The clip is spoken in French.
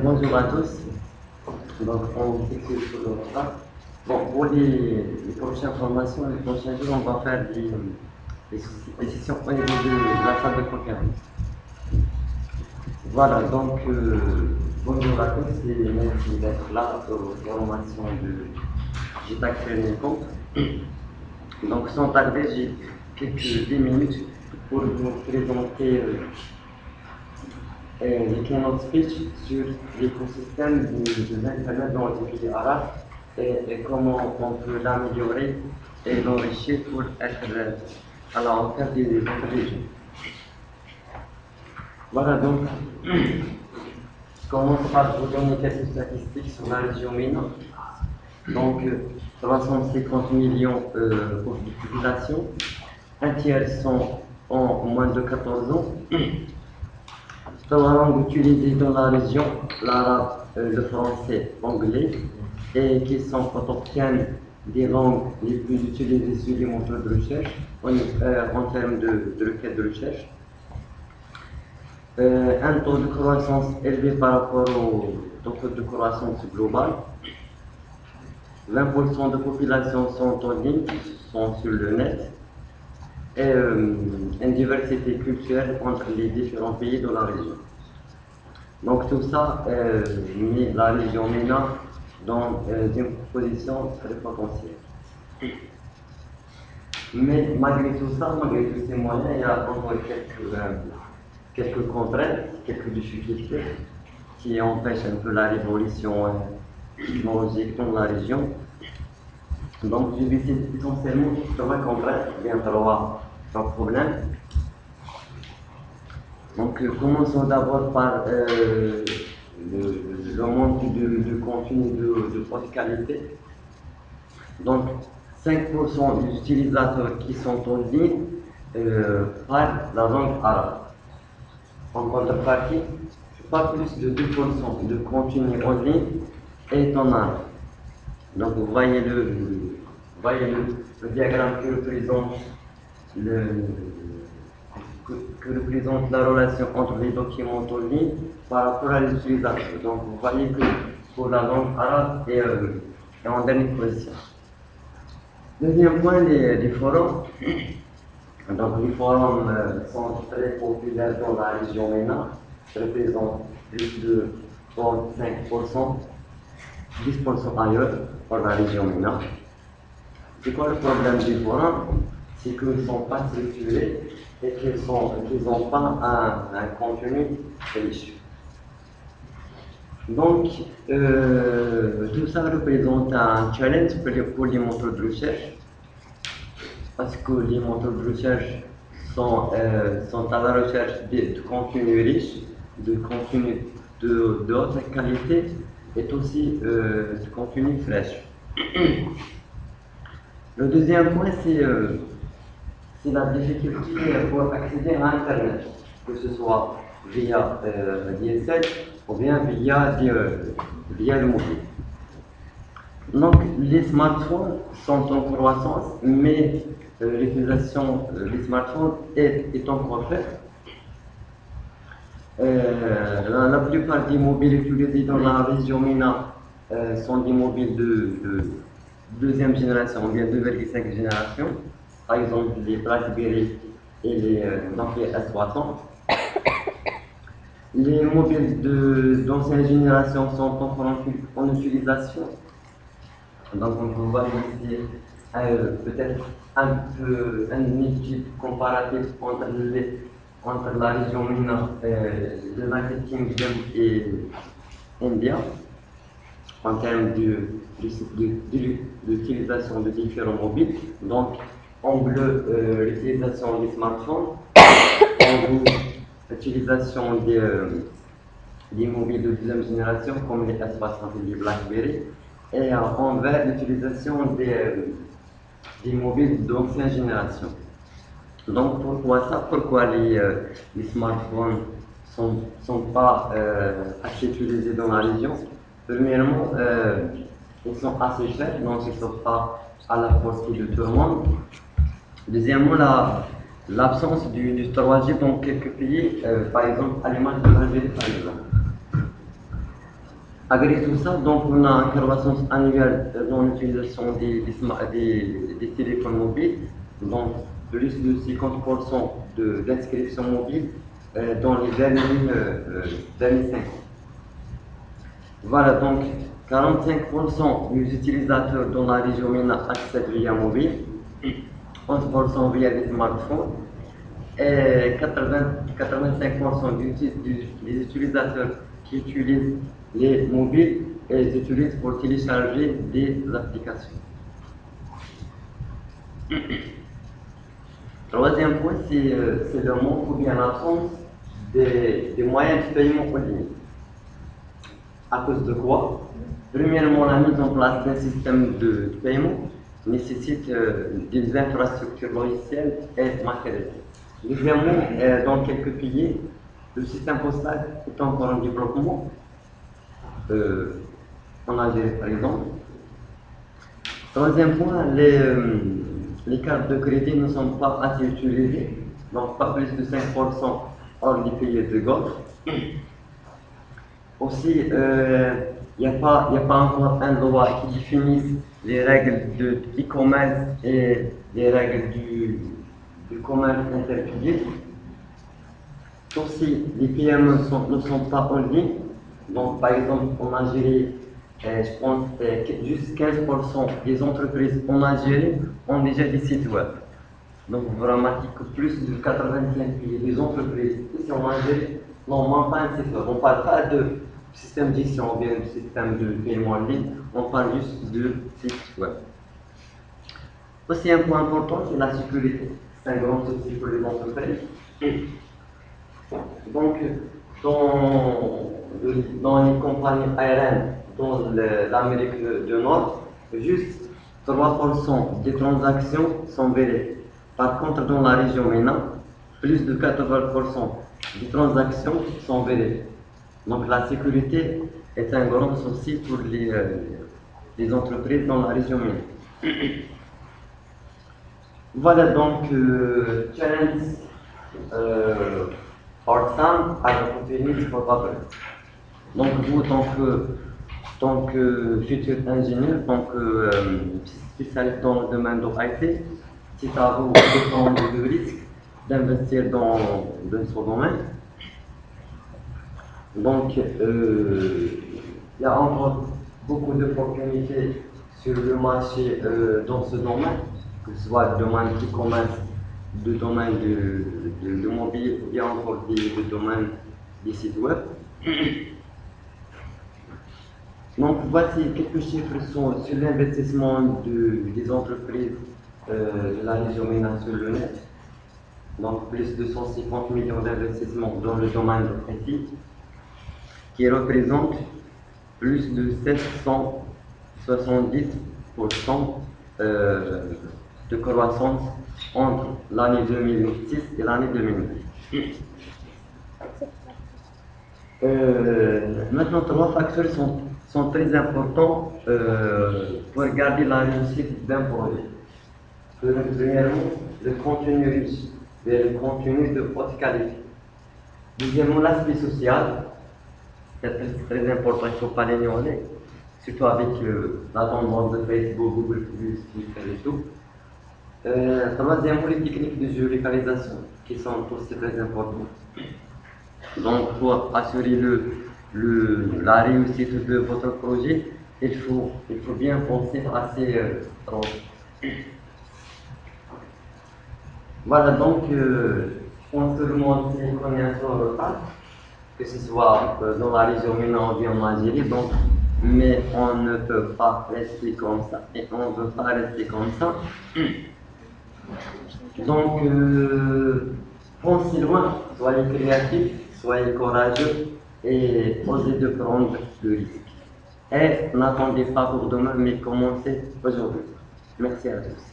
Bonjour à tous. Donc, on s'excuse pour le retard. Bon, pour les prochaines formations, les prochains jours, on va faire des sessions au niveau de la salle de conférence. Voilà, donc, bonjour à tous et merci d'être là aux formations de JTAC Training Camp. Donc, sans tarder, j'ai quelques 10 minutes pour vous présenter les keynote speech sur l'écosystème de l'Internet dans les pays arabes et comment on peut l'améliorer et l'enrichir pour être à la hauteur des autres régions. Voilà, donc, je commence par vous donner quelques statistiques sur la région MENA. Donc, 350 millions de population, un tiers sont en moins de 14 ans. Dans la langue utilisée dans la région, l'arabe, le français, l'anglais, et qui sont obtiennent des langues les plus utilisées sur les moteurs de recherche en termes de requête de recherche. Un taux de croissance élevé par rapport au taux de croissance global. 20% de population sont en ligne, sont sur le net. Et une diversité culturelle entre les différents pays de la région. Donc tout ça met la région MENA dans une position très potentielle. Mais malgré tout ça, malgré tous ces moyens, il y a encore quelques contraintes, quelques difficultés qui empêchent un peu la révolution technologique dans la région. Donc je vais citer essentiellement trois contraintes, bien trois problèmes. Donc commençons d'abord par le manque de contenu de haute qualité. Donc 5% des utilisateurs qui sont en ligne parlent la langue arabe. En contrepartie, pas plus de 2% de contenu en ligne est en arabe. Donc vous voyez le diagramme que représente la relation entre les documents en ligne par rapport à l'utilisation. Donc vous voyez que pour la langue arabe est en dernière position. Deuxième point, les forums. Donc les forums sont très populaires dans la région MENA, représentent plus de 35%, 10% ailleurs dans la région MENA. C'est quoi le problème des forums? C'est qu'ils ne sont pas structurés et qu'ils n'ont pas un contenu riche. Donc, tout ça représente un challenge pour les moteurs de recherche, parce que les moteurs de recherche sont à la recherche de contenu riche, de contenu de haute qualité et aussi de contenu fraîche. Le deuxième point, c'est la difficulté pour accéder à Internet, que ce soit via DSL ou bien via le mobile. Donc, les smartphones sont en croissance, mais l'utilisation des smartphones est encore faible. La plupart des mobiles utilisés dans la région MENA sont des mobiles de deuxième génération ou bien 2,5 génération. Par exemple, les BlackBerry et les Nokia S60. Les mobiles d'ancienne génération sont encore en utilisation. Donc, on voit ici peut-être un étude comparatif entre la région MENA, l'United Kingdom et India, en termes d'utilisation de différents mobiles. Donc, en bleu, l'utilisation des smartphones, en rouge, l'utilisation des mobiles de deuxième génération comme les S60 et les BlackBerry, et en vert, l'utilisation des mobiles d'ancienne génération. Donc pourquoi les smartphones sont pas assez utilisés dans la région? Premièrement, ils sont assez chers, donc ils ne sont pas à la portée de tout le monde. Deuxièmement, l'absence du 3G dans quelques pays, par exemple à l'image de l'Algérie par exemple. Malgré tout ça, donc on a une croissance annuelle dans l'utilisation des téléphones mobiles, donc plus de 50% d'inscriptions mobiles dans les derniers 5 ans. Voilà, donc 45% des utilisateurs dans la région MENA accèdent via mobile, 11% via des smartphones et 85% des utilisateurs qui utilisent les mobiles et les utilisent pour télécharger des applications. Troisième point, c'est le manque ou bien l'absence des moyens de paiement en ligne. À cause de quoi? Premièrement, la mise en place d'un système de paiement nécessite des infrastructures logicielles et matérielles. Deuxièmement, dans quelques pays, le système postal est encore en développement, en Algérie par exemple. Troisième point, les cartes de crédit ne sont pas assez utilisées, donc pas plus de 5% hors des pays de Golfe. Aussi, il n'y a pas encore un loi qui définisse les règles de e-commerce et les règles du commerce interpublic. Aussi, les PME ne sont pas en ligne. Donc, par exemple, en Algérie, je pense que juste 15% des entreprises en Algérie ont déjà des sites web. Donc, vous remarquez que plus de 85% des entreprises ici en Algérie n'ont même pas un site web. On ne parle pas de système de gestion ou bien de système de paiement en ligne, on parle juste de site web. Aussi, un point important, c'est la sécurité. C'est un grand souci pour les entreprises. Donc, dans les compagnies aériennes dans l'Amérique du Nord, juste 3% des transactions sont vérifiées. Par contre, dans la région MENA, plus de 80% des transactions sont vérifiées. Donc, la sécurité est un grand souci pour les entreprises dans la région MENA. Voilà donc challenge part time as opportunity for others. Donc vous, tant que futur ingénieur, tant que spécialiste dans le domaine de l'IT, c'est à vous de prendre le risque d'investir dans ce domaine. Donc il y a encore beaucoup d'opportunités sur le marché dans ce domaine, que ce soit le domaine du commerce, le domaine de mobile ou bien encore le domaine des sites web. Donc voici quelques chiffres sur l'investissement des entreprises de la région MENA sur le net. Donc plus de 150 millions d'investissements dans le domaine de l'IT, qui représente plus de 770% de croissance entre l'année 2006 et l'année 2009. Maintenant, trois facteurs sont très importants pour garder la réussite d'un projet. Premièrement, le contenu riche et le contenu de haute qualité. Deuxièmement, l'aspect social, c'est très important, il ne faut pas l'ignorer, surtout avec la tendance de Facebook, Google+, Twitter et tout. Troisièmement, les techniques de géolocalisation qui sont aussi très importantes. Donc, pour assurer la réussite de votre projet, il faut bien penser à ces choses. Voilà, donc, je pense que le monde s'est reconnu un peu en retard, que ce soit dans la région MENA ou bien en Algérie, donc, mais on ne peut pas rester comme ça, et on ne veut pas rester comme ça. Donc, pensez loin, soyez créatifs, soyez courageux et osez de prendre le risque. Et n'attendez pas pour demain, mais commencez aujourd'hui. Merci à tous.